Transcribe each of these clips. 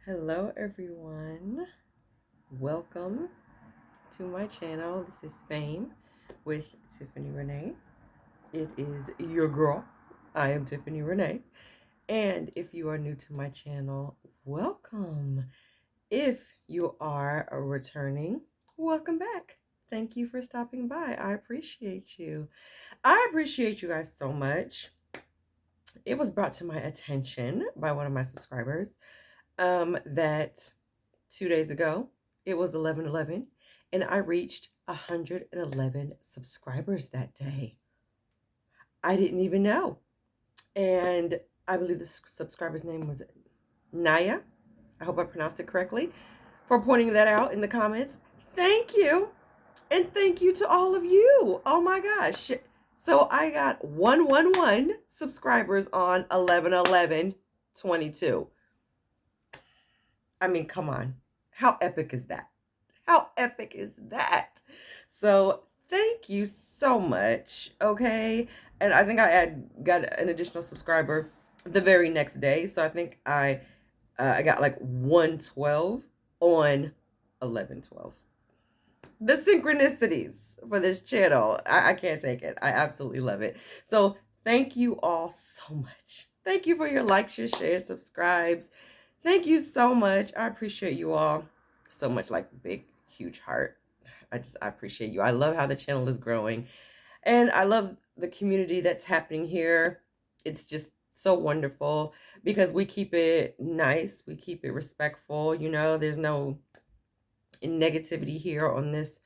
Hello everyone, welcome to my channel. This is Fame with Tiffany Renee. It is your girl. I am Tiffany Renee, and if you are new to my channel, welcome. If you are a returning, welcome back. Thank you for stopping by. I appreciate you. I appreciate you guys so much. It was brought to my attention by one of my subscribers that 2 days ago, it was 11/11, and I reached 111 subscribers that day. I didn't even know. And I believe the subscriber's name was Naya. I hope I pronounced it correctly. For pointing that out in the comments. Thank you. And thank you to all of you. Oh my gosh. So I got 111 subscribers on 11/11/22. I mean, come on. How epic is that? How epic is that? So thank you so much. Okay. And I think I got an additional subscriber the very next day. So I think I got like 112 on 11/12. The synchronicities for this channel. I can't take it. I absolutely love it. So thank you all so much. Thank you for your likes, your shares, subscribes. Thank you so much. I appreciate you all so much, like big, huge heart. I appreciate you. I love how the channel is growing, and I love the community that's happening here. It's just so wonderful because we keep it nice. We keep it respectful. You know, there's no negativity here on this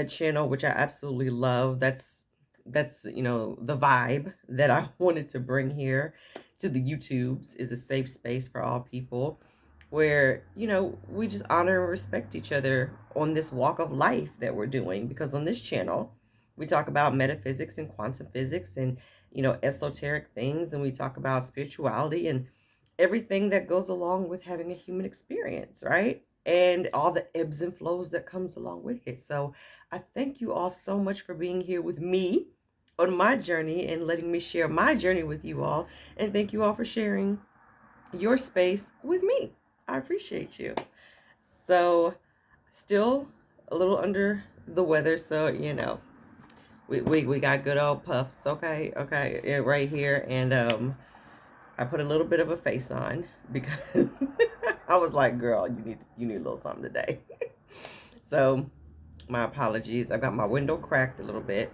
channel, which I absolutely love. That's the vibe that I wanted to bring here to the YouTubes, is a safe space for all people where we just honor and respect each other on this walk of life that we're doing, because on this channel we talk about metaphysics and quantum physics and esoteric things, and we talk about spirituality and everything that goes along with having a human experience, right? And all the ebbs and flows that comes along with it. So I thank you all so much for being here with me on my journey and letting me share my journey with you all. And thank you all for sharing your space with me. I appreciate you. So still a little under the weather, so we got good old puffs. Okay, right here. And I put a little bit of a face on because I was like, girl, you need a little something today. So my apologies. I got my window cracked a little bit,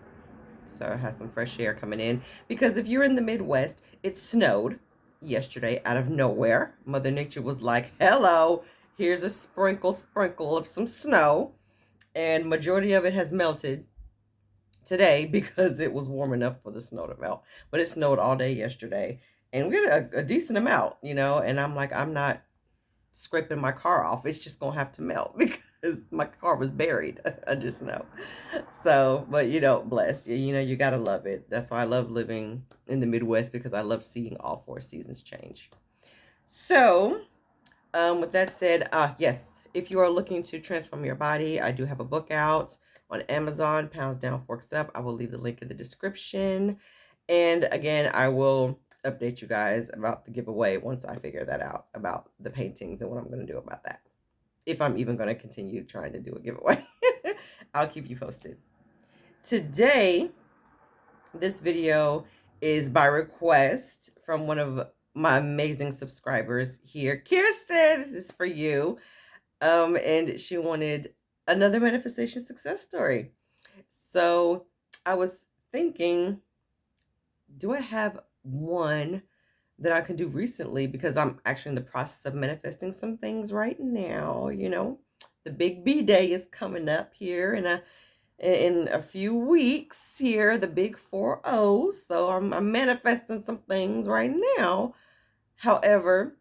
so I have some fresh air coming in. Because if you're in the Midwest, it snowed yesterday out of nowhere. Mother Nature was like, hello, here's a sprinkle of some snow. And majority of it has melted today because it was warm enough for the snow to melt. But it snowed all day yesterday. And we had a decent amount, and I'm like, I'm not scraping my car off. It's just gonna have to melt because my car was buried under snow. So, but bless you. You gotta love it. That's why I love living in the Midwest, because I love seeing all four seasons change. So, with that said, yes, if you are looking to transform your body, I do have a book out on Amazon, Pounds Down, Forks Up. I will leave the link in the description. And again, I will update you guys about the giveaway once I figure that out, about the paintings and what I'm going to do about that. If I'm even going to continue trying to do a giveaway. I'll keep you posted. Today, this video is by request from one of my amazing subscribers here. Kirsten, this is for you. And she wanted another manifestation success story. So I was thinking, do I have one that I can do recently? Because I'm actually in the process of manifesting some things right now. The big B day is coming up here in a few weeks here, the big 4-0. So I'm manifesting some things right now. However,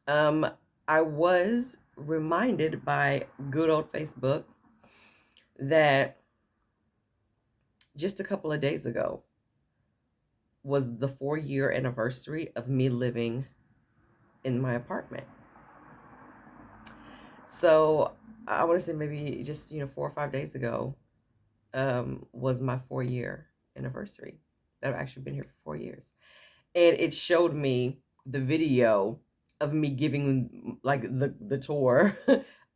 I was reminded by good old Facebook that just a couple of days ago was the 4-year anniversary of me living in my apartment. So I want to say maybe just 4 or 5 days ago was my 4-year anniversary that I've actually been here for 4 years. And it showed me the video of me giving like the tour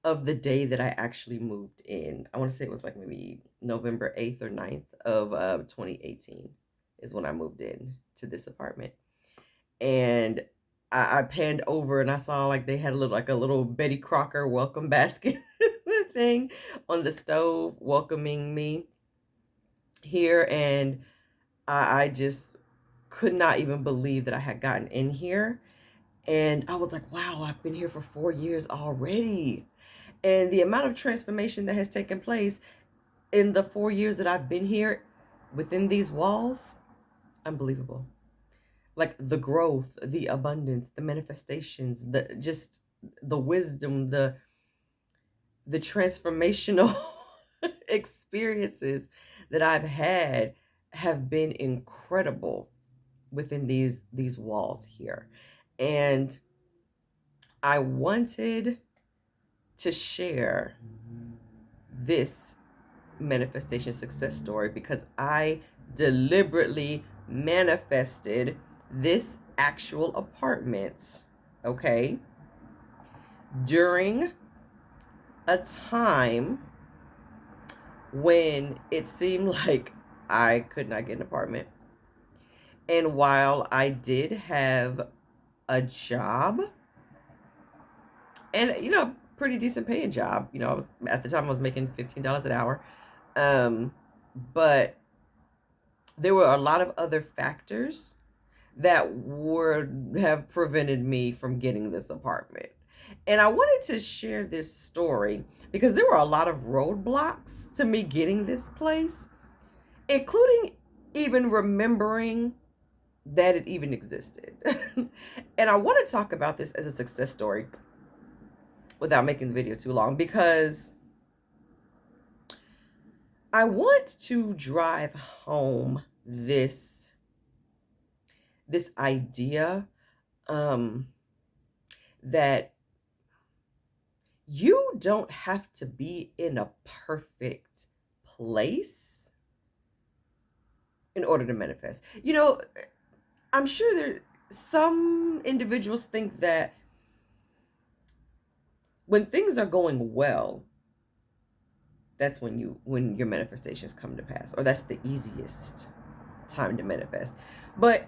of the day that I actually moved in. I want to say it was like maybe November 8th or 9th of 2018 is when I moved in to this apartment. And I panned over and I saw like they had a little Betty Crocker welcome basket thing on the stove welcoming me here. And I just could not even believe that I had gotten in here. And I was like, wow, I've been here for 4 years already. And the amount of transformation that has taken place in the 4 years that I've been here within these walls, unbelievable. Like the growth, the abundance, the manifestations, the wisdom, the transformational experiences that I've had have been incredible within these walls here. And I wanted to share this manifestation success story because I deliberately manifested this actual apartment, okay, during a time when it seemed like I could not get an apartment. And while I did have a job, and pretty decent paying job, I was at the time I was making $15 an hour, but there were a lot of other factors that would have prevented me from getting this apartment. And I wanted to share this story because there were a lot of roadblocks to me getting this place, including even remembering that it even existed. And I want to talk about this as a success story without making the video too long, because I want to drive home this idea that you don't have to be in a perfect place in order to manifest. I'm sure some individuals think that when things are going well, that's when your manifestations come to pass, or that's the easiest time to manifest. But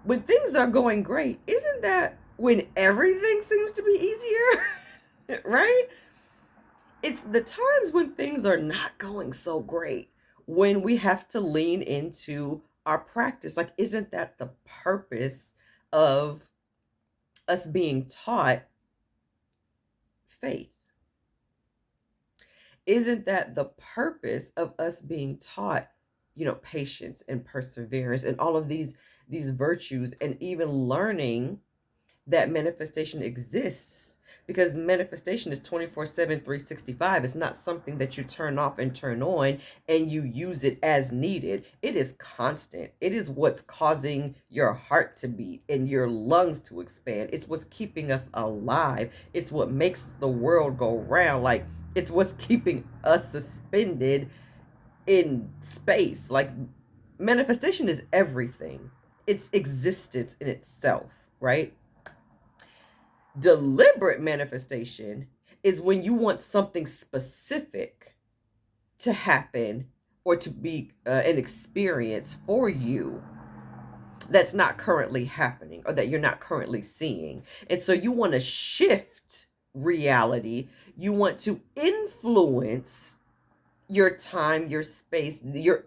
when things are going great, isn't that when everything seems to be easier? Right? It's the times when things are not going so great when we have to lean into our practice. Like, isn't that the purpose of us being taught faith? Isn't that the purpose of us being taught, patience and perseverance and all of these virtues, and even learning that manifestation exists? Because manifestation is 24/7, 365. It's not something that you turn off and turn on and you use it as needed. It is constant. It is what's causing your heart to beat and your lungs to expand. It's what's keeping us alive. It's what makes the world go round. Like, it's what's keeping us suspended in space. Like, manifestation is everything. It's existence in itself, right? Deliberate manifestation is when you want something specific to happen or to be an experience for you that's not currently happening or that you're not currently seeing. And so you want to shift reality. You want to influence your time, your space, the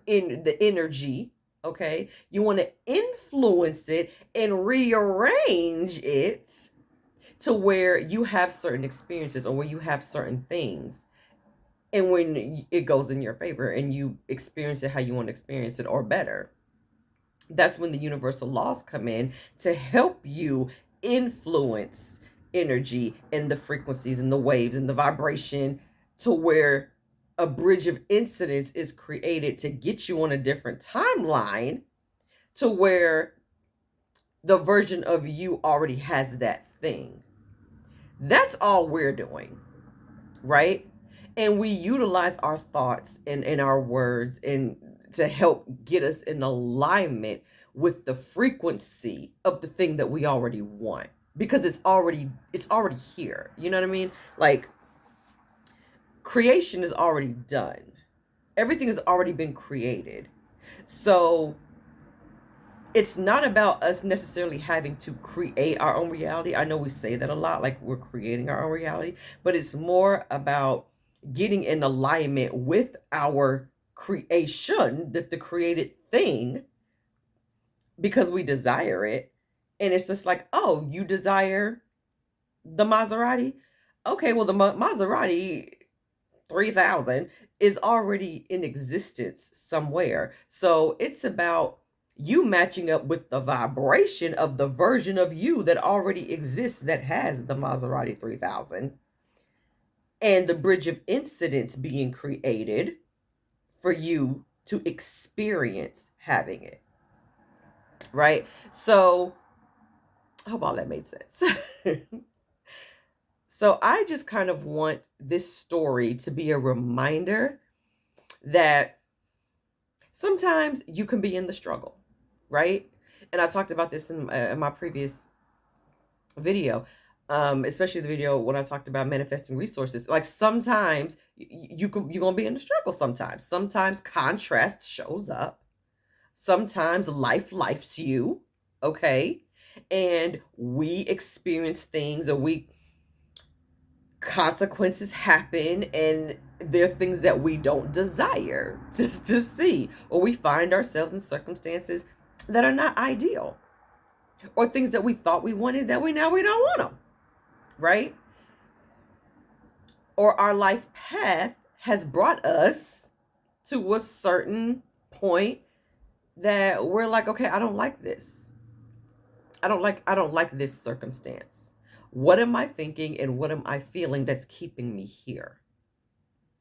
energy. Okay. You want to influence it and rearrange it to where you have certain experiences or where you have certain things. And when it goes in your favor and you experience it how you want to experience it or better, that's when the universal laws come in to help you influence energy and the frequencies and the waves and the vibration to where a bridge of incidence is created to get you on a different timeline to where the version of you already has that thing. That's all we're doing, right? And we utilize our thoughts and our words and to help get us in alignment with the frequency of the thing that we already want. because it's already here. You know what I mean? Like, creation is already done. Everything has already been created. So it's not about us necessarily having to create our own reality. I know we say that a lot, like we're creating our own reality, but it's more about getting in alignment with our creation, that the created thing, because we desire it. And it's just like, oh, you desire the Maserati? Okay, well, the Maserati 3000 is already in existence somewhere. So it's about you matching up with the vibration of the version of you that already exists, that has the Maserati 3000, and the bridge of incidents being created for you to experience having it, right? So I hope all that made sense. So I just kind of want this story to be a reminder that sometimes you can be in the struggle, right? And I talked about this in my previous video, especially the video when I talked about manifesting resources. Like, sometimes you're gonna be in the struggle. Sometimes contrast shows up. Sometimes lifes you, okay, and we experience things, or we consequences happen, and there are things that we don't desire just to see, or we find ourselves in circumstances that are not ideal, or things that we thought we wanted that we don't want them, right? Or our life path has brought us to a certain point that we're like, okay, I don't like this. I don't like this circumstance. What am I thinking and what am I feeling that's keeping me here?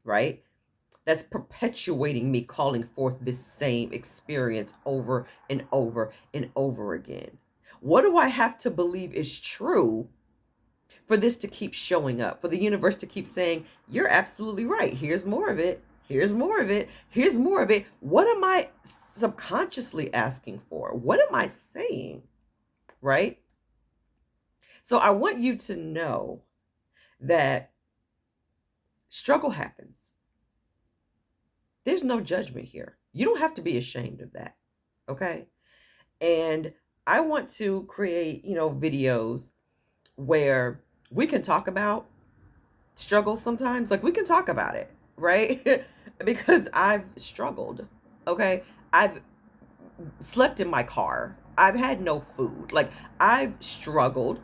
Right? That's perpetuating me calling forth this same experience over and over and over again. What do I have to believe is true for this to keep showing up, for the universe to keep saying, you're absolutely right. Here's more of it. Here's more of it. Here's more of it. What am I subconsciously asking for? What am I saying? Right? So I want you to know that struggle happens. There's no judgment here. You don't have to be ashamed of that. Okay? And I want to create, videos where we can talk about struggle sometimes. Like, we can talk about it, right? Because I've struggled. Okay? I've slept in my car. I've had no food. Like, I've struggled.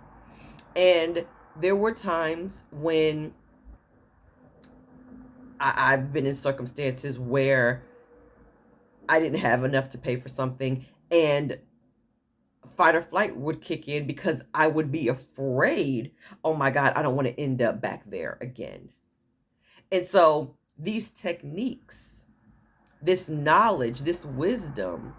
And there were times when I've been in circumstances where I didn't have enough to pay for something, and fight or flight would kick in because I would be afraid, oh my God, I don't want to end up back there again. And so these techniques, this knowledge, this wisdom,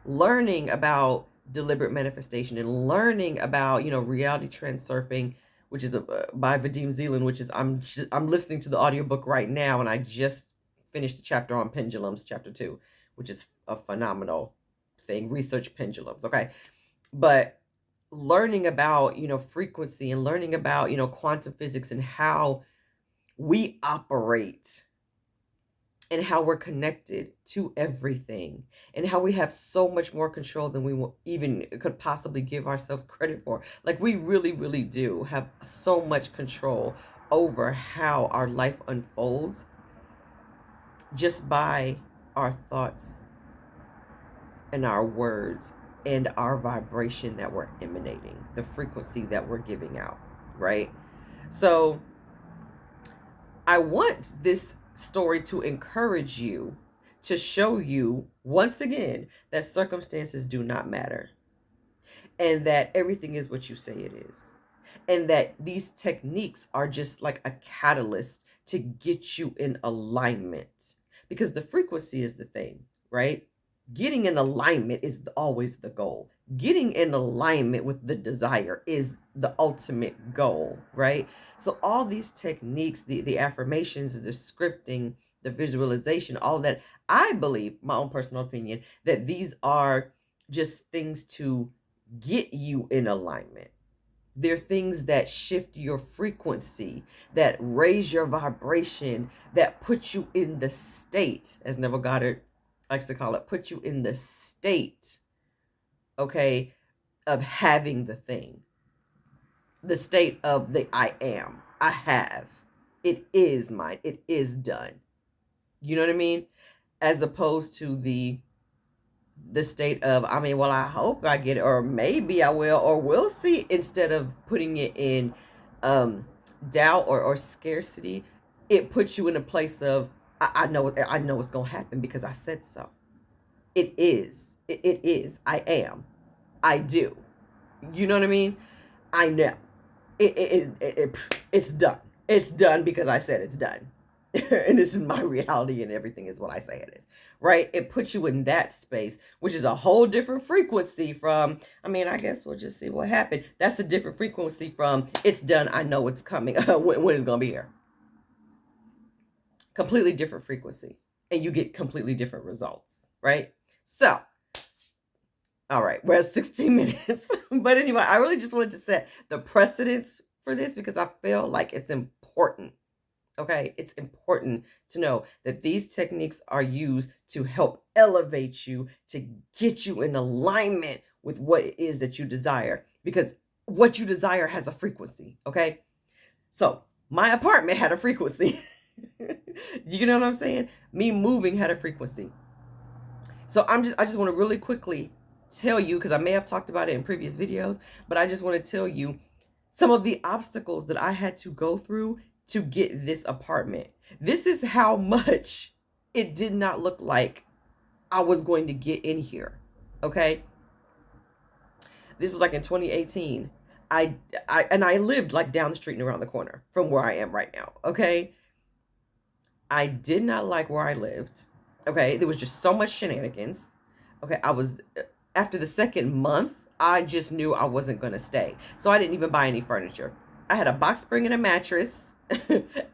learning about deliberate manifestation and learning about, reality transurfing, which is by Vadim Zeland, which is I'm listening to the audiobook right now, and I just finished the chapter on pendulums, chapter 2, which is a phenomenal thing. Research pendulums, okay? But learning about, frequency, and learning about, quantum physics, and how we operate, and how we're connected to everything, and how we have so much more control than we even could possibly give ourselves credit for. Like, we really, really do have so much control over how our life unfolds, just by our thoughts and our words and our vibration that we're emanating, the frequency that we're giving out, right? So I want this story to encourage you, to show you once again that circumstances do not matter, and that everything is what you say it is, and that these techniques are just like a catalyst to get you in alignment, because the frequency is the thing, right? Getting in alignment is always the goal. Getting in alignment with the desire is the ultimate goal, right? So all these techniques, the affirmations, the scripting, the visualization, all that, I believe, my own personal opinion, that these are just things to get you in alignment, They're things that shift your frequency, that raise your vibration, that put you in the state, as Neville Goddard likes to call it, put you in the state, okay, of having the thing, the state of the I am, I have, it is mine, it is done. You know what I mean? As opposed to the state of, I mean, well, I hope I get it, or maybe I will, or we'll see, instead of putting it in um, doubt or scarcity. It puts you in a place of, I know it's gonna happen because I said so. It is. It is. I am. I do. You know what I mean? I know. It's done. It's done because I said it's done. And this is my reality, and everything is what I say it is, right? It puts you in that space, which is a whole different frequency from, I mean, I guess we'll just see what happened. That's a different frequency from, it's done, I know it's coming, when it's going to be here. Completely different frequency, and you get completely different results, right? So, all right, we're at 16 minutes. But anyway, I really just wanted to set the precedence for this because I feel like it's important. Okay, it's important to know that these techniques are used to help elevate you, to get you in alignment with what it is that you desire, because what you desire has a frequency. Okay, so my apartment had a frequency. You know what I'm saying? Me moving had a frequency. So I just want to really quickly tell you, because I may have talked about it in previous videos, but I just want to tell you some of the obstacles that I had to go through to get this apartment. This is how much it did not look like I was going to get in here. Okay. This was like in 2018. I lived like down the street and around the corner from where I am right now. Okay. I did not like where I lived. Okay. There was just so much shenanigans. Okay. After the second month, I just knew I wasn't going to stay. So I didn't even buy any furniture. I had a box spring and a mattress.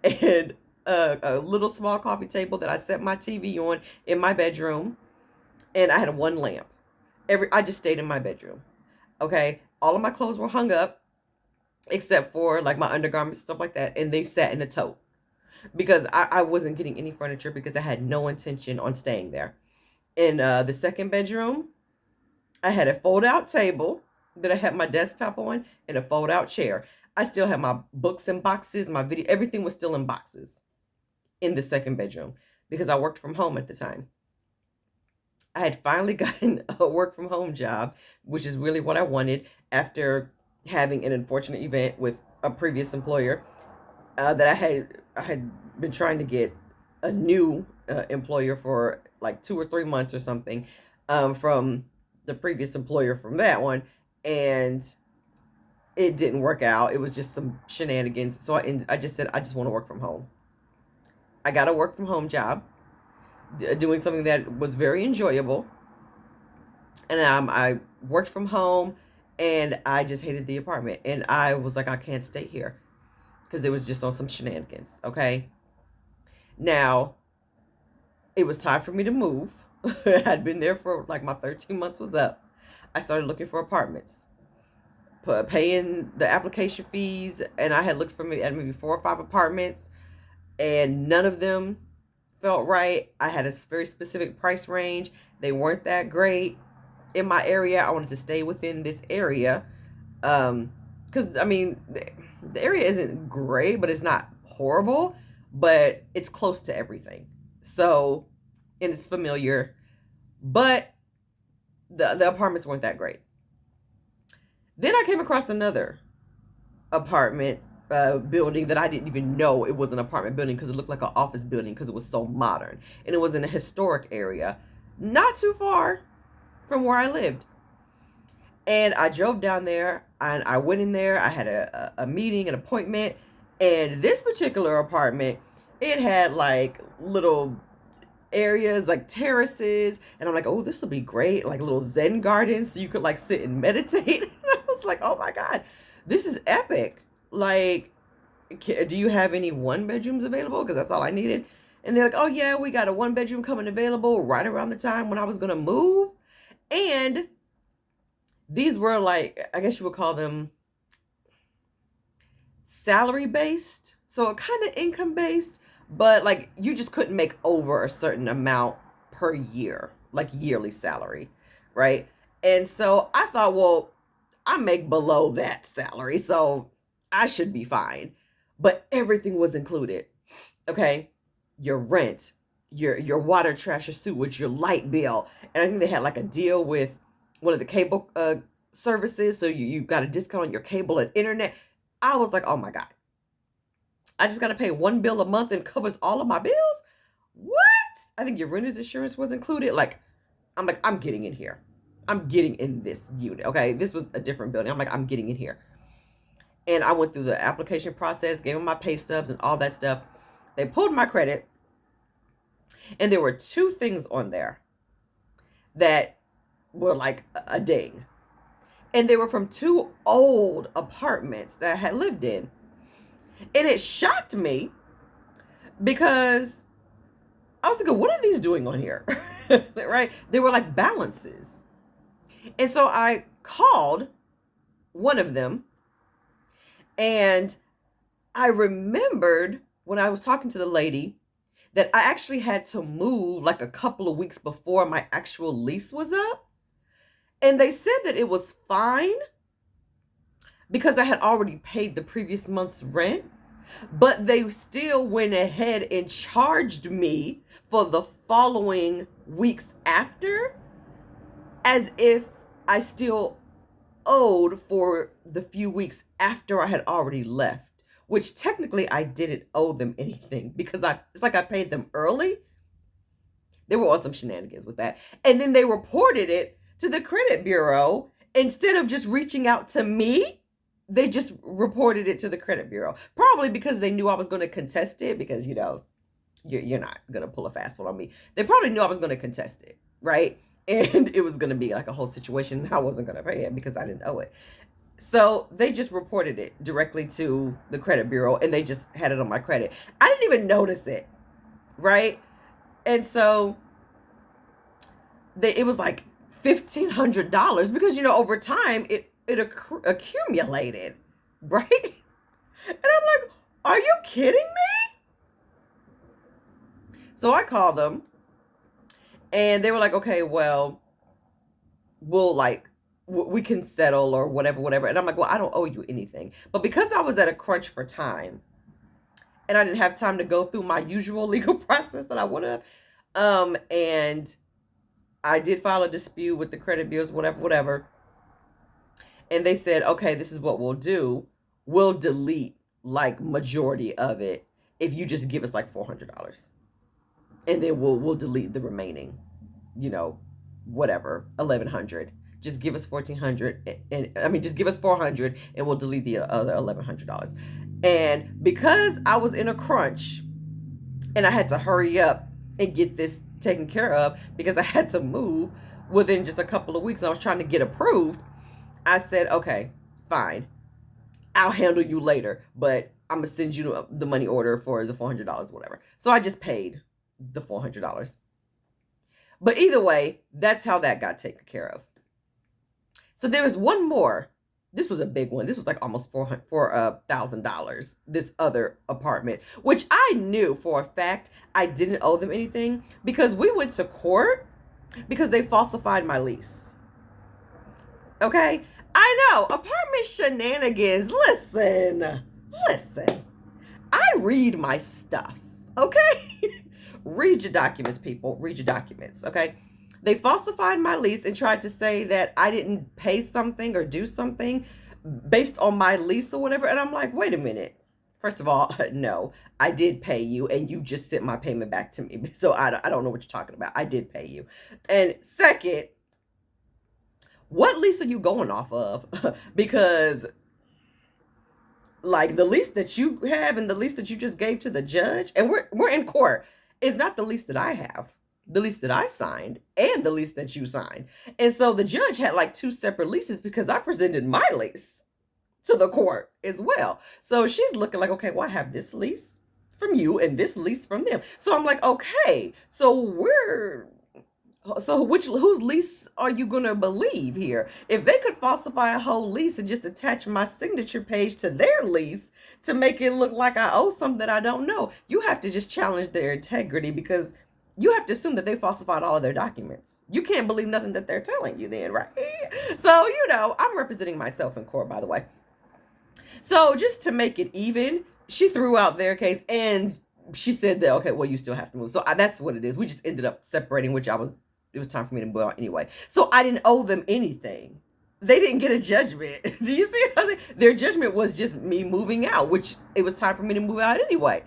And a little small coffee table that I set my TV on in my bedroom, and I had one lamp. I just stayed in my bedroom. Okay, all of my clothes were hung up except for like my undergarments, stuff like that, and they sat in a tote because I wasn't getting any furniture because I had no intention on staying there. In the second bedroom, I had a fold-out table that I had my desktop on and a fold-out chair. I still had my books in boxes, my video, everything was still in boxes in the second bedroom because I worked from home at the time. I had finally gotten a work from home job, which is really what I wanted after having an unfortunate event with a previous employer that I had been trying to get a new employer for like 2 or 3 months or something from the previous employer from that one, and it didn't work out. It was just some shenanigans. So I just said, I just want to work from home. I got a work from home job doing something that was very enjoyable. And I worked from home, and I just hated the apartment. And I was like, I can't stay here because it was just on some shenanigans. Okay. Now, it was time for me to move. I had been there for like my 13 months was up. I started looking for apartments, paying the application fees, and I had looked for maybe 4 or 5 apartments, and none of them felt right. I had a very specific price range. They weren't that great in my area. I wanted to stay within this area because I mean the area isn't great, but it's not horrible, but it's close to everything. So, and it's familiar, but the apartments weren't that great. Then I came across another apartment building that I didn't even know it was an apartment building because it looked like an office building because it was so modern, and it was in a historic area not too far from where I lived. And I drove down there and I went in there. I had a meeting, an appointment, and this particular apartment, it had like little areas like terraces, and I'm like, oh, this will be great, like little zen gardens so you could like sit and meditate. And I was like, oh my god, this is epic. Like, do you have any 1-bedrooms available? Because that's all I needed. And they're like, oh yeah, we got a 1-bedroom coming available right around the time when I was gonna move. And these were like, I guess you would call them salary based, so kind of income based, but like you just couldn't make over a certain amount per year, like yearly salary, right? And so I thought, well, I make below that salary, so I should be fine. But everything was included. Okay? Your rent, your water, trash, your sewage, your light bill. And I think they had like a deal with one of the cable services, so you got a discount on your cable and internet. I was like, oh my God. I just got to pay one bill a month and covers all of my bills? What? I think your renter's insurance was included. Like, I'm like, I'm getting in here. I'm getting in this unit. Okay. This was a different building. I'm like, I'm getting in here. And I went through the application process, gave them my pay stubs and all that stuff. They pulled my credit. And there were two things on there that were like a ding. And they were from two old apartments that I had lived in. And it shocked me because I was thinking, what are these doing on here? Right? They were like balances. And so I called one of them, and I remembered when I was talking to the lady that I actually had to move like a couple of weeks before my actual lease was up. And they said that it was fine because I had already paid the previous month's rent, but they still went ahead and charged me for the following weeks after, as if I still owed for the few weeks after I had already left, which technically I didn't owe them anything because it's like I paid them early. They were on some shenanigans with that. And then they reported it to the credit bureau. Instead of just reaching out to me, they just reported it to the credit bureau. Probably because they knew I was going to contest it because, you know, you're not going to pull a fast one on me. They probably knew I was going to contest it, right? And it was going to be like a whole situation. I wasn't going to pay it because I didn't owe it. So they just reported it directly to the credit bureau and they just had it on my credit. I didn't even notice it, right? And so it was like $1,500 because, you know, over time it accumulated, right? And I'm like, are you kidding me? So I called them and they were like, okay, well, we can settle or whatever. And I'm like, well, I don't owe you anything. But because I was at a crunch for time and I didn't have time to go through my usual legal process that I would have, and I did file a dispute with the credit bureaus, whatever. And they said, okay, this is what we'll do. We'll delete like majority of it if you just give us like $400. And then we'll delete the remaining, you know, whatever, 1,100. Just give us 1,400 and I mean, just give us 400 and we'll delete the other $1,100. And because I was in a crunch and I had to hurry up and get this taken care of because I had to move within just a couple of weeks and I was trying to get approved, I said, okay, fine. I'll handle you later, but I'm going to send you the money order for the $400, whatever. So I just paid the $400. But either way, that's how that got taken care of. So there was one more. This was a big one. This was like almost $4,000. This other apartment, which I knew for a fact I didn't owe them anything because we went to court because they falsified my lease. Okay, I know, apartment shenanigans. Listen. I read my stuff. Okay, read your documents, people. Read your documents. Okay. They falsified my lease and tried to say that I didn't pay something or do something based on my lease or whatever. And I'm like, wait a minute. First of all, no, I did pay you and you just sent my payment back to me. So I don't know what you're talking about. I did pay you. And second, what lease are you going off of? Because like the lease that you have and the lease that you just gave to the judge, and we're in court, is not the lease that I have. The lease that I signed and the lease that you signed. And so the judge had like two separate leases because I presented my lease to the court as well. So she's looking like, okay, well, I have this lease from you and this lease from them. So I'm like, okay, so whose lease are you going to believe here? If they could falsify a whole lease and just attach my signature page to their lease, to make it look like I owe something that I don't know. You have to just challenge their integrity, because you have to assume that they falsified all of their documents. You can't believe nothing that they're telling you then, right? So, I'm representing myself in court, by the way. So just to make it even, she threw out their case, and she said that, okay, well, you still have to move. So that's what it is. We just ended up separating, which it was time for me to move out anyway. So I didn't owe them anything. They didn't get a judgment. Do you see what I'm saying? Their judgment was just me moving out, which it was time for me to move out anyway.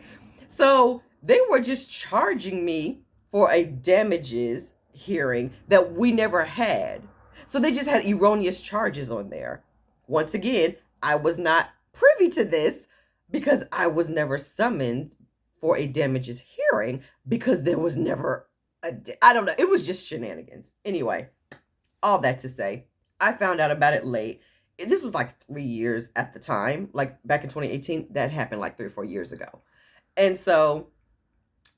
So they were just charging me for a damages hearing that we never had. So they just had erroneous charges on there. Once again, I was not privy to this because I was never summoned for a damages hearing, because there was never I don't know. It was just shenanigans. Anyway, all that to say, I found out about it late. This was like 3 years at the time, like back in 2018. That happened like 3 or 4 years ago. And so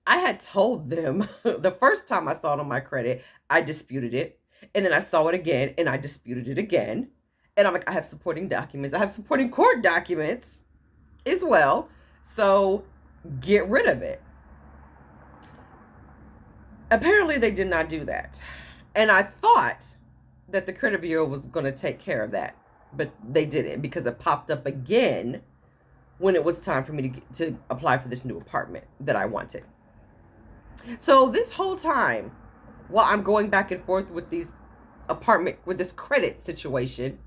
I had told them the first time I saw it on my credit, I disputed it. And then I saw it again and I disputed it again. And I'm like, I have supporting documents. I have supporting court documents as well. So get rid of it. Apparently they did not do that. And I thought that the credit bureau was going to take care of that, but they didn't, because it popped up again when it was time for me to apply for this new apartment that I wanted. So this whole time, while I'm going back and forth with this credit situation,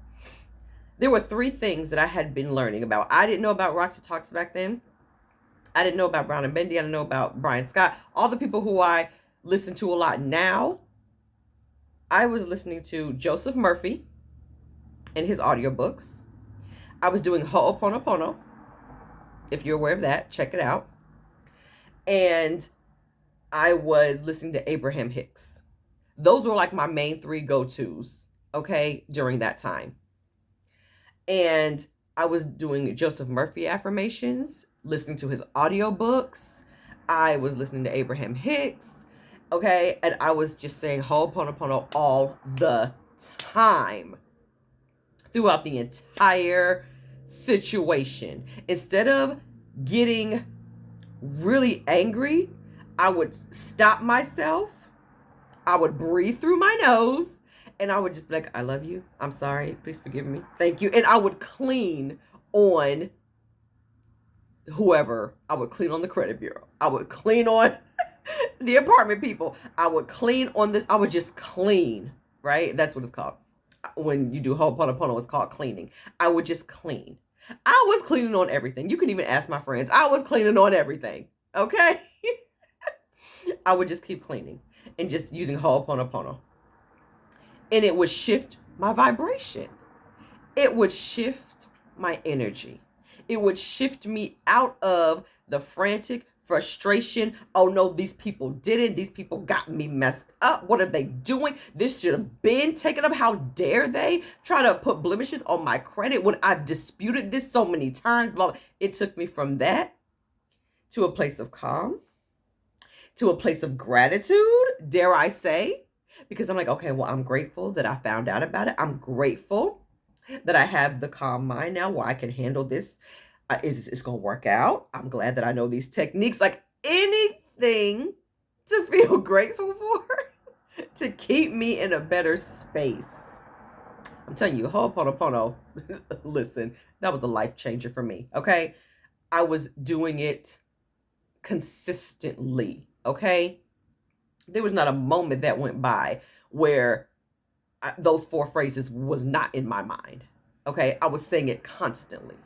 there were 3 things that I had been learning about. I didn't know about Roxy Talks back then. I didn't know about Brown and Bendy. I didn't know about Brian Scott. All the people who I listen to a lot now, I was listening to Joseph Murphy and his audiobooks. I was doing Ho'oponopono. If you're aware of that, check it out. And I was listening to Abraham Hicks. Those were like my main 3 go-tos, okay, during that time. And I was doing Joseph Murphy affirmations, listening to his audiobooks. I was listening to Abraham Hicks, okay? And I was just saying Ho'oponopono all the time throughout the entire situation. Instead of getting really angry, I would stop myself. I would breathe through my nose. And I would just be like, I love you. I'm sorry. Please forgive me. Thank you. And I would clean on whoever. I would clean on the credit bureau. I would clean on the apartment people. I would clean on this. I would just clean, right? That's what it's called. When you do Ho'oponopono, it's called cleaning. I would just clean. I was cleaning on everything. You can even ask my friends. I was cleaning on everything. Okay? I would just keep cleaning and just using Ho'oponopono. And it would shift my vibration. It would shift my energy. It would shift me out of the frantic frustration. Oh no, these people did it. These people got me messed up. What are they doing? This should have been taken up. How dare they try to put blemishes on my credit when I've disputed this so many times? It took me from that to a place of calm, to a place of gratitude, dare I say. Because I'm like, okay, well, I'm grateful that I found out about it. I'm grateful that I have the calm mind now where I can handle this. It's going to work out. I'm glad that I know these techniques. Like anything to feel grateful for to keep me in a better space. I'm telling you, Ho'oponopono, listen, that was a life changer for me, okay? I was doing it consistently, okay? There was not a moment that went by where those 4 phrases was not in my mind. Okay. I was saying it constantly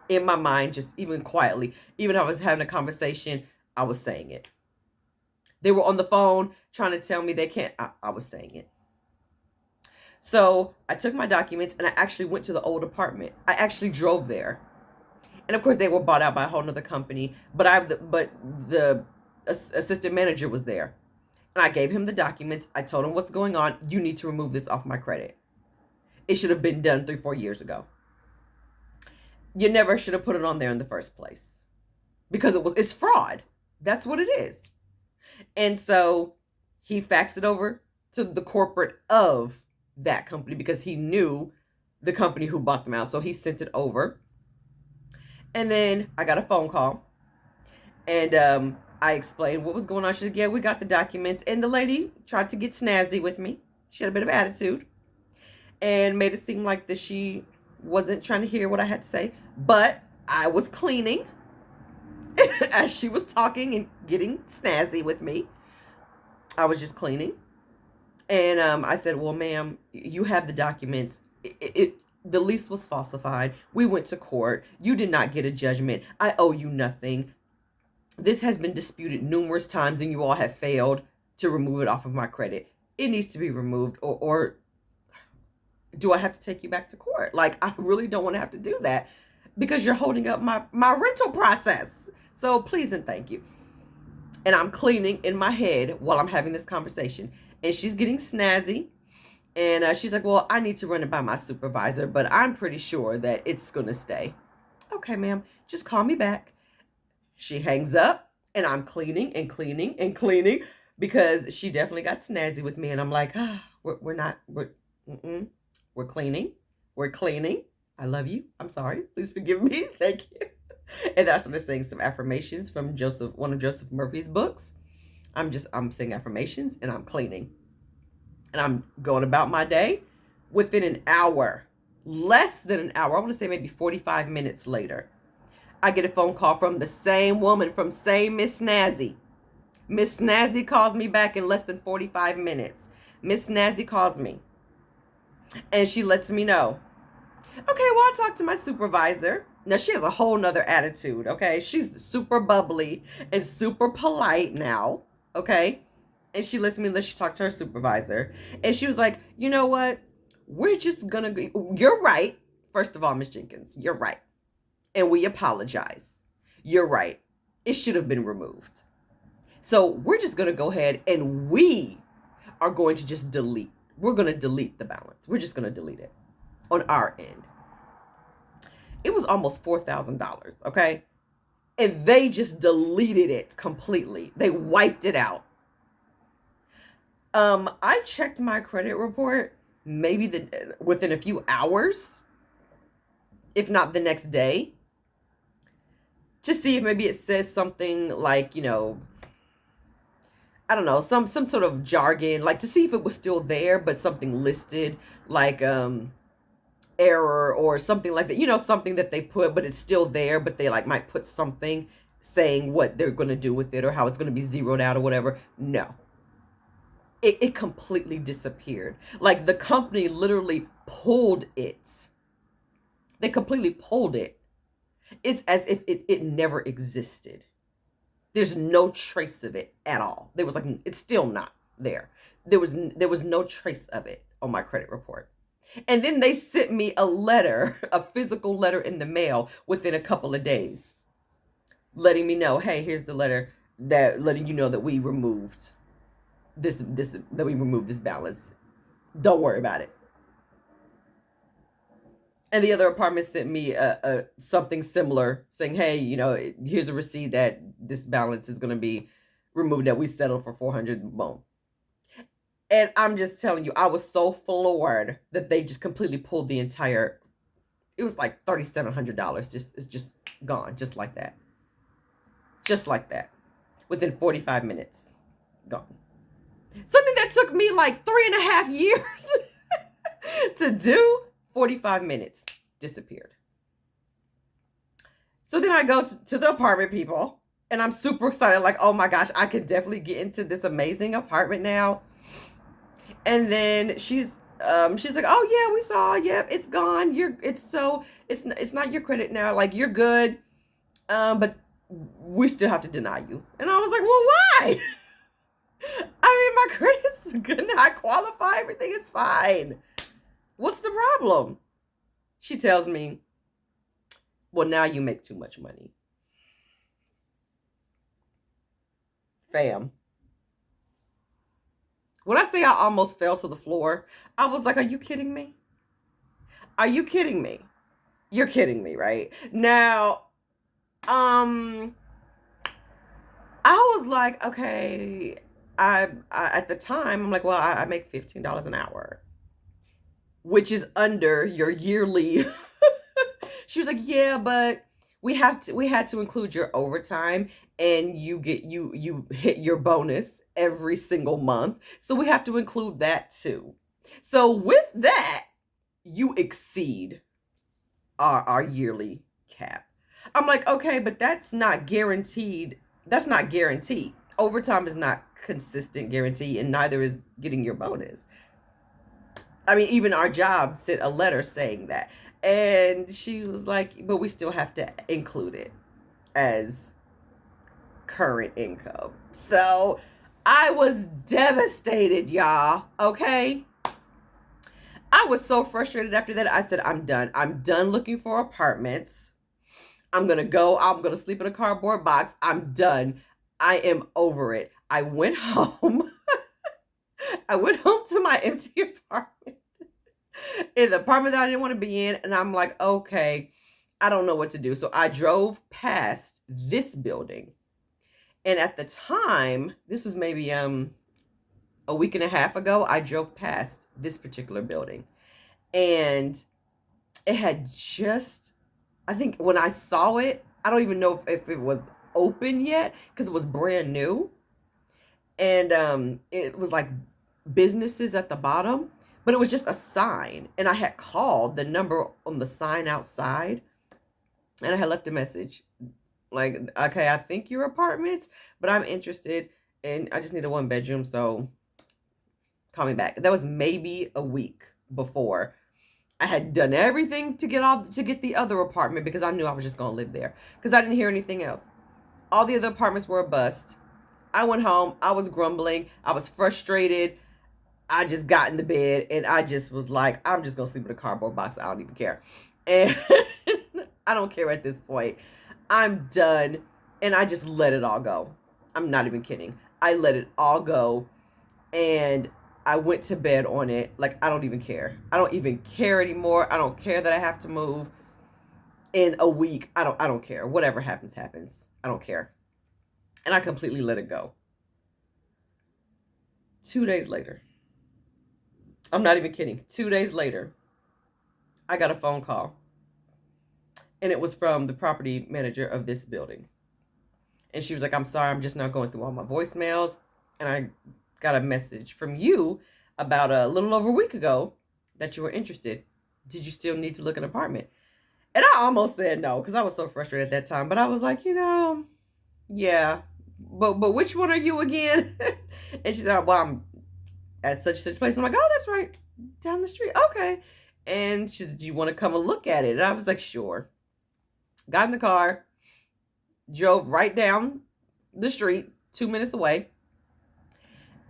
in my mind, just even quietly. Even if I was having a conversation, I was saying it. They were on the phone trying to tell me they can't. I was saying it. So I took my documents and I actually went to the old apartment. I actually drove there. And of course they were bought out by a whole nother company, but the assistant manager was there. And I gave him the documents. I told him what's going on. You need to remove this off my credit. It should have been done 3-4 years ago. You never should have put it on there in the first place, because it's fraud. That's what it is. And so he faxed it over to the corporate of that company because he knew the company who bought them out. So he sent it over. And then I got a phone call, and I explained what was going on. She said, yeah, we got the documents. And the lady tried to get snazzy with me. She had a bit of attitude and made it seem like that she wasn't trying to hear what I had to say. But I was cleaning as she was talking and getting snazzy with me. I was just cleaning. And I said, well, ma'am, you have the documents. The lease was falsified. We went to court. You did not get a judgment. I owe you nothing. This has been disputed numerous times, and you all have failed to remove it off of my credit. It needs to be removed, or do I have to take you back to court? Like, I really don't want to have to do that because you're holding up my rental process. So please and thank you. And I'm cleaning in my head while I'm having this conversation. And she's getting snazzy. And she's like, well, I need to run it by my supervisor, but I'm pretty sure that it's going to stay. Okay, ma'am, just call me back. She hangs up, and I'm cleaning and cleaning and cleaning because she definitely got snazzy with me. And I'm like, we're cleaning. We're cleaning. I love you. I'm sorry. Please forgive me. Thank you. And then I started saying some affirmations from one of Joseph Murphy's books. I'm saying affirmations, and I'm cleaning. And I'm going about my day. Within an hour, less than an hour, I want to say maybe 45 minutes later, I get a phone call from the same woman, from same Miss Snazzy. Miss Snazzy calls me back in less than 45 minutes. Miss Snazzy calls me, and she lets me know, okay, well, I talked to my supervisor. Now, she has a whole nother attitude, okay? She's super bubbly and super polite now, okay? And she lets me talk to her supervisor. And she was like, you know what? We're just going to go. You're right. First of all, Miss Jenkins, you're right. And we apologize. You're right. It should have been removed. So we're just going to go ahead and we are going to just delete. We're going to delete the balance. We're just going to delete it on our end. It was almost $4,000, okay? And they just deleted it completely. They wiped it out. I checked my credit report maybe within a few hours, if not the next day, to see if maybe it says something like, you know, I don't know, some sort of jargon, like to see if it was still there, but something listed like error or something like that, you know, something that they put, but it's still there, but they like might put something saying what they're going to do with it or how it's going to be zeroed out or whatever. No. It completely disappeared. Like the company literally pulled it. They completely pulled it. It's as if it never existed. There's no trace of it at all. There was like, it's still not there. There was no trace of it on my credit report. And then they sent me a letter, a physical letter in the mail within a couple of days, letting me know, hey, here's the letter letting you know that we removed this balance. Don't worry about it. And the other apartment sent me something similar saying, hey, you know, here's a receipt that this balance is going to be removed, that we settled for $400. Boom. And I'm just telling you, I was so floored that they just completely pulled the entire, it was like $3,700. It's just gone, just like that. Just like that. Within 45 minutes. Gone. Something that took me like 3.5 years to do, 45 minutes, disappeared. So then I go to the apartment people, and I'm super excited, like, oh my gosh, I could definitely get into this amazing apartment now. And then she's like, oh yeah, we saw, yep, it's gone. It's not your credit now. Like, you're good, but we still have to deny you. And I was like, well, why? I mean, my credit's good now. I qualify. Everything is fine. What's the problem? She tells me, well, now you make too much money. Fam. When I say I almost fell to the floor, I was like, are you kidding me? Are you kidding me? You're kidding me, right? Now, I was like, okay, I at the time, I'm like, well, I make $15 an hour, which is under your yearly. She was like, yeah, but We had to include your overtime, and you hit your bonus every single month. So we have to include that too. So with that, you exceed our yearly cap. I'm like, okay, but that's not guaranteed. That's not guaranteed. Overtime is not consistent guarantee, and neither is getting your bonus. I mean, even our job sent a letter saying that. And she was like, but we still have to include it as current income. So I was devastated, y'all. Okay. I was so frustrated after that. I said, I'm done. I'm done looking for apartments. I'm going to go. I'm going to sleep in a cardboard box. I'm done. I am over it. I went home. I went home to my empty apartment, in the apartment that I didn't want to be in. And I'm like, okay, I don't know what to do. So I drove past this building. And at the time, this was maybe a week and a half ago, I drove past this particular building. And it had just, I think when I saw it, I don't even know if it was open yet because it was brand new. And it was like businesses at the bottom, but it was just a sign. And I had called the number on the sign outside, and I had left a message like, okay, I think your apartments, but I'm interested, and I just need a 1-bedroom, so call me back. That was maybe a week before I had done everything to get the other apartment, because I knew I was just gonna live there because I didn't hear anything else. All the other apartments were a bust. I went home. I was grumbling. I was frustrated. I just got in the bed and I just was like, I'm just gonna sleep in a cardboard box. I don't even care. And I don't care at this point. I'm done. And I just let it all go. I'm not even kidding. I let it all go. And I went to bed on it. Like, I don't even care. I don't even care anymore. I don't care that I have to move in a week. I don't care. Whatever happens, happens. I don't care. And I completely let it go. 2 days later, I'm not even kidding, 2 days later, I got a phone call. And it was from the property manager of this building. And she was like, I'm sorry, I'm just not going through all my voicemails. And I got a message from you about a little over a week ago that you were interested. Did you still need to look at an apartment? And I almost said no, because I was so frustrated at that time. But I was like, yeah. But which one are you again? And she said, well, I'm at such and such place. I'm like, oh, that's right down the street. Okay. And she said, do you want to come and look at it? And I was like, sure. Got in the car, drove right down the street, 2 minutes away.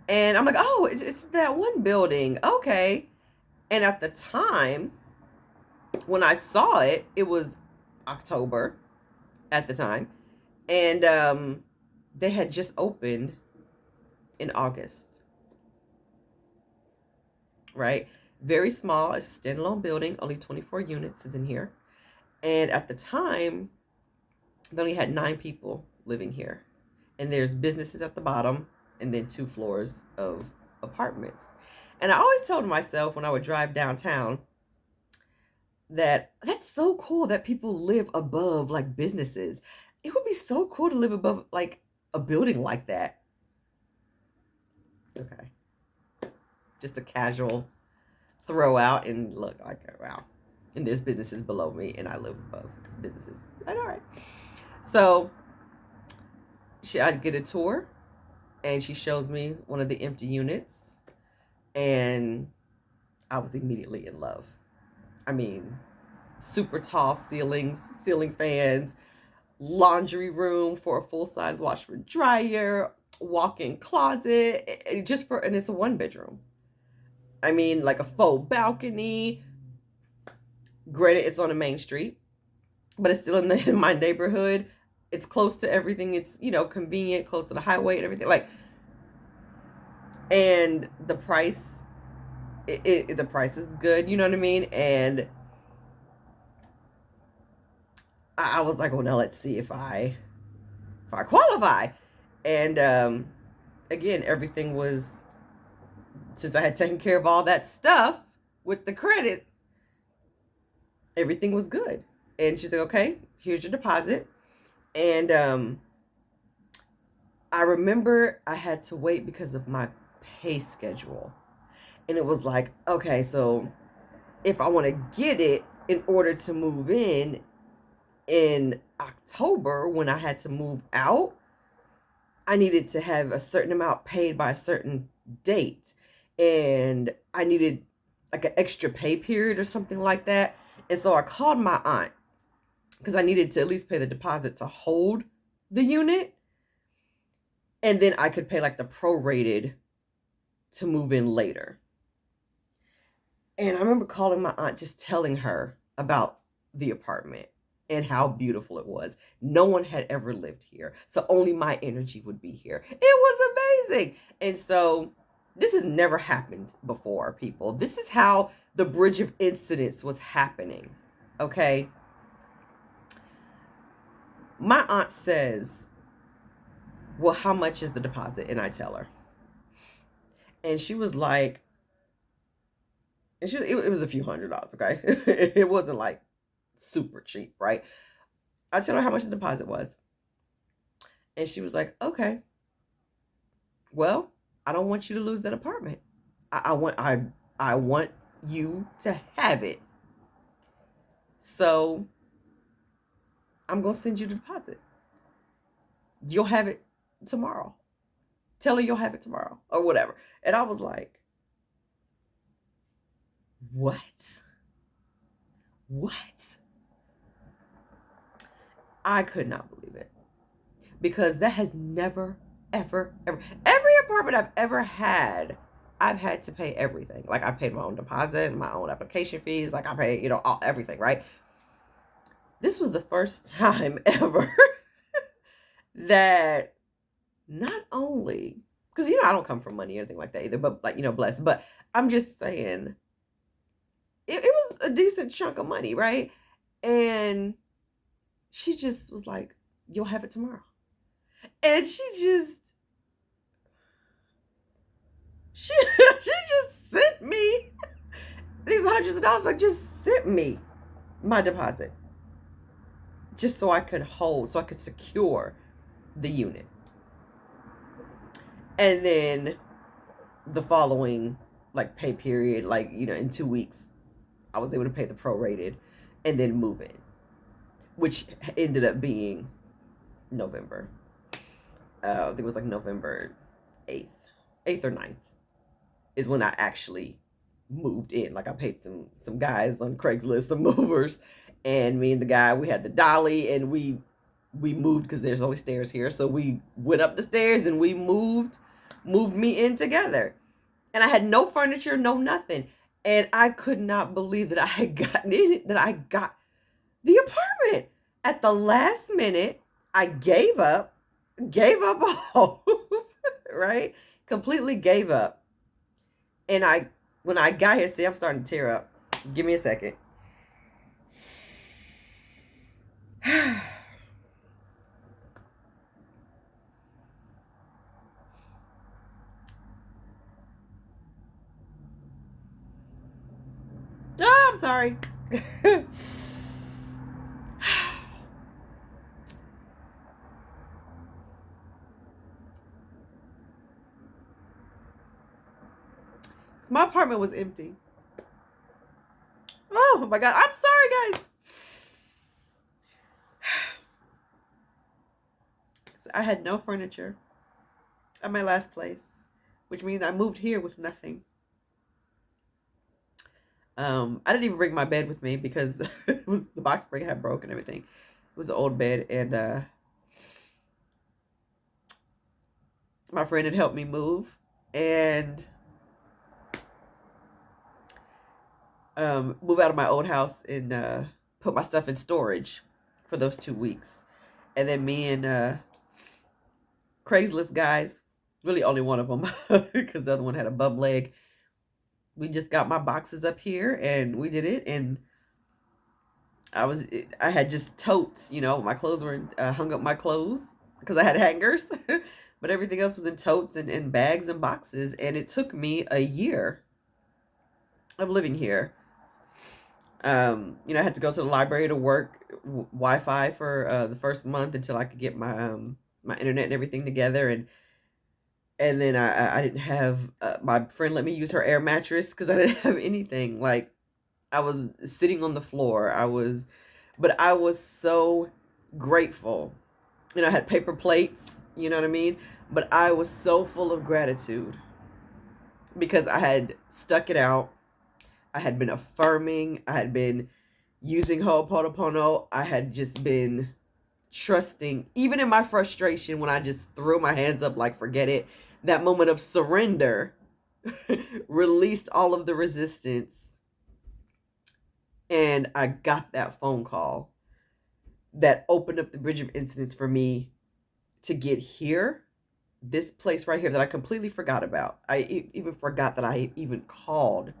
And I'm like, oh, it's that one building. Okay. And at the time, when I saw it, it was October at the time. And they had just opened in August. Right? Very small. It's a standalone building. Only 24 units is in here. And at the time, they only had 9 people living here. And there's businesses at the bottom and then 2 floors of apartments. And I always told myself when I would drive downtown that that's so cool that people live above like businesses. It would be so cool to live above like a building like that. Okay. Just a casual throw out, and look, like, wow. And there's businesses below me and I live above businesses. All right. So I get a tour and she shows me one of the empty units, and I was immediately in love. I mean, super tall ceilings, ceiling fans, laundry room for a full-size washer and dryer, walk-in closet, and it's a 1-bedroom. I mean, like a faux balcony. Granted, it's on a main street, but it's still in my neighborhood. It's close to everything. It's, convenient, close to the highway and everything. Like, and the price, the price is good. You know what I mean? And I was like, well, now let's see if I qualify. And again, everything was, since I had taken care of all that stuff with the credit, everything was good. And she's like, okay, here's your deposit. And I remember I had to wait because of my pay schedule. And it was like, okay, so if I want to get it in order to move in October when I had to move out, I needed to have a certain amount paid by a certain date. And I needed like an extra pay period or something like that. And so I called my aunt because I needed to at least pay the deposit to hold the unit. And then I could pay like the prorated to move in later. And I remember calling my aunt, just telling her about the apartment and how beautiful it was. No one had ever lived here, so only my energy would be here. It was amazing. And so this has never happened before, people. This is how the bridge of incidents was happening. Okay. My aunt says, well, how much is the deposit? And I tell her. And she was like, and it was a few $100s, okay? It wasn't like super cheap, right? I tell her how much the deposit was. And she was like, okay, well, I don't want you to lose that apartment. I want you to have it. So I'm going to send you the deposit. You'll have it tomorrow. Tell her you'll have it tomorrow or whatever. And I was like, what? What? I could not believe it, because that has never, ever, every apartment I've ever had, I've had to pay everything. Like I paid my own deposit, my own application fees. Like I paid, everything, right? This was the first time ever that not only, because, I don't come from money or anything like that either, but like, blessed, but I'm just saying, it was a decent chunk of money, right? And she just was like, you'll have it tomorrow. And she just sent me these hundreds of dollars, like just sent me my deposit just so I could secure the unit. And then the following like pay period, like, in 2 weeks, I was able to pay the prorated and then move in, which ended up being November. I think it was like November 8th or 9th is when I actually moved in. Like I paid some guys on Craigslist, some movers, and me and the guy, we had the dolly, and we moved because there's only stairs here. So we went up the stairs and we moved me in together. And I had no furniture, no nothing. And I could not believe that I had gotten in, that I got the apartment. At the last minute, I gave up hope, right? Completely gave up. And when I got here, see, I'm starting to tear up. Give me a second. Oh, I'm sorry. My apartment was empty. Oh my God. I'm sorry, guys. So I had no furniture at my last place, which means I moved here with nothing. I didn't even bring my bed with me because the box spring had broke and everything. It was an old bed, and my friend had helped me move and move out of my old house and put my stuff in storage for those 2 weeks. And then me and Craigslist guys, really only one of them because the other one had a bum leg, we just got my boxes up here and we did it. And I had just totes, my clothes were hung up my clothes because I had hangers, but everything else was in totes and bags and boxes. And it took me a year of living here I had to go to the library to work Wi-Fi for the first month until I could get my internet and everything together, and then I didn't have my friend let me use her air mattress because I didn't have anything. Like, I was sitting on the floor. But I was so grateful. I had paper plates, you know what I mean? But I was so full of gratitude because I had stuck it out. I had been affirming. I had been using Ho'oponopono. I had just been trusting, even in my frustration, when I just threw my hands up like, forget it, that moment of surrender released all of the resistance. And I got that phone call that opened up the bridge of incidents for me to get here, this place right here that I completely forgot about. I even forgot that I even called.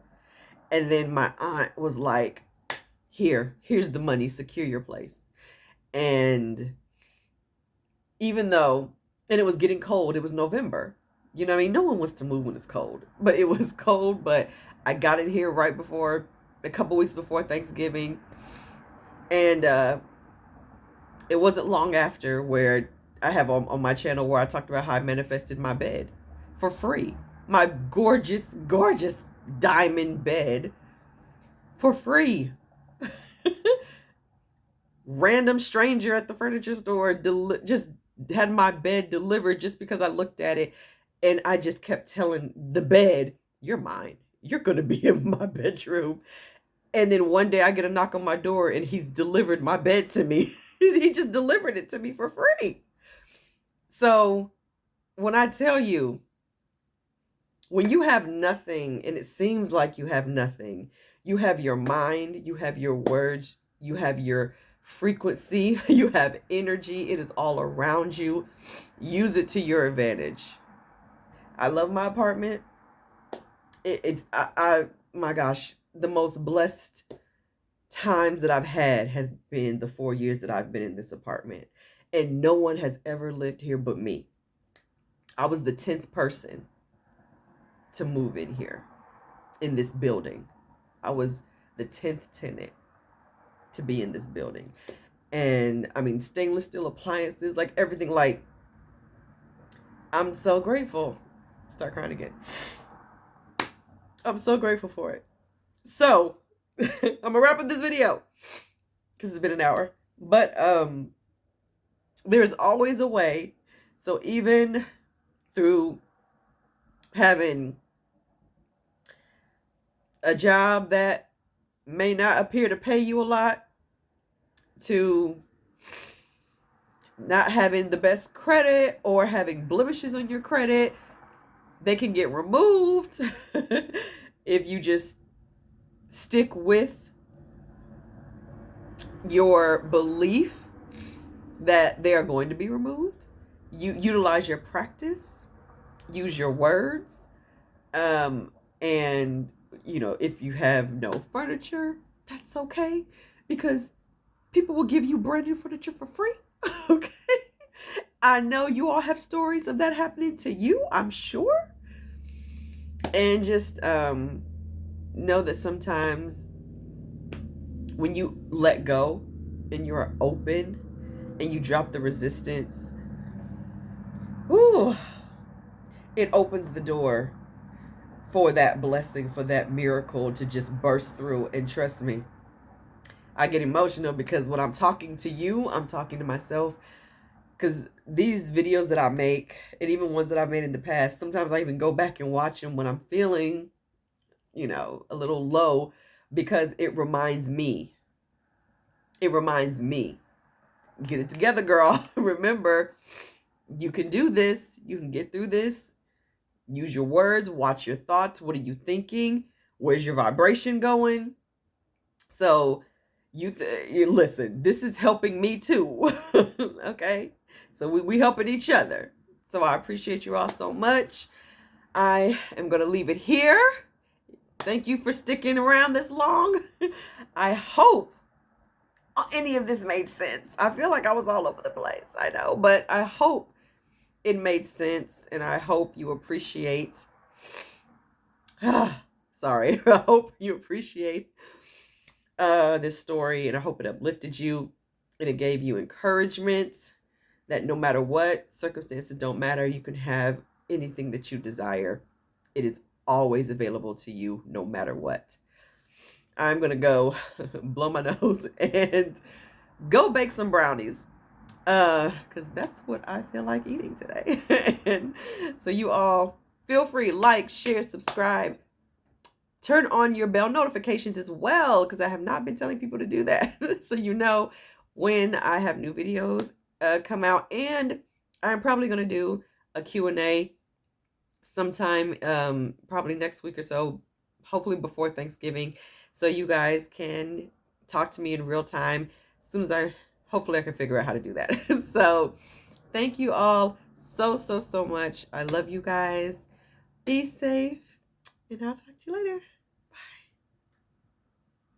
And then my aunt was like, here's the money, secure your place. And even though, and it was getting cold, it was November. You know what I mean? No one wants to move when it's cold, but it was cold. But I got in here right before, a couple weeks before Thanksgiving. And it wasn't long after where I have on my channel where I talked about how I manifested my bed for free. My gorgeous, gorgeous diamond bed for free. Random stranger at the furniture store just had my bed delivered just because I looked at it, and I just kept telling the bed, you're mine. You're going to be in my bedroom. And then one day I get a knock on my door and he's delivered my bed to me. He just delivered it to me for free. So when I tell you, when you have nothing and it seems like you have nothing, you have your mind, you have your words, you have your frequency, you have energy. It is all around you. Use it to your advantage. I love my apartment. My gosh, the most blessed times that I've had has been the 4 years that I've been in this apartment. And no one has ever lived here but me. I was the 10th person to move in here, in this building. I was the 10th tenant to be in this building. And I mean, stainless steel appliances, like everything, like, I'm so grateful. Start crying again. I'm so grateful for it. So I'm gonna wrap up this video because it's been an hour. But there's always a way. So even through having a job that may not appear to pay you a lot, to not having the best credit or having blemishes on your credit, they can get removed if you just stick with your belief that they are going to be removed. You utilize your practice, use your words, and if you have no furniture, that's okay, because people will give you brand new furniture for free. Okay, I know you all have stories of that happening to you, I'm sure. And just know that sometimes when you let go and you're open and you drop the resistance, ooh, it opens the door for that blessing, for that miracle to just burst through. And trust me, I get emotional because when I'm talking to you, I'm talking to myself. Because these videos that I make, and even ones that I've made in the past, sometimes I even go back and watch them when I'm feeling, a little low, because it reminds me. It reminds me. Get it together, girl. Remember, you can do this. You can get through this. Use your words. Watch your thoughts. What are you thinking? Where's your vibration going? So you listen, this is helping me too. Okay? So we helping each other. So I appreciate you all so much. I am going to leave it here. Thank you for sticking around this long. I hope any of this made sense. I feel like I was all over the place. I know, but I hope it made sense, and I hope you appreciate. Sorry. I hope you appreciate this story, and I hope it uplifted you and it gave you encouragement that no matter what, circumstances don't matter. You can have anything that you desire. It is always available to you no matter what. I'm going to go blow my nose and go bake some brownies. Because that's what I feel like eating today. And so you all feel free, like, share, subscribe, turn on your bell notifications as well, because I have not been telling people to do that. So you know when I have new videos come out. And I'm probably going to do a Q&A sometime, probably next week or so, hopefully before Thanksgiving, so you guys can talk to me in real time as soon as hopefully I can figure out how to do that. So thank you all so much. I love you guys. Be safe, and I'll talk to you later.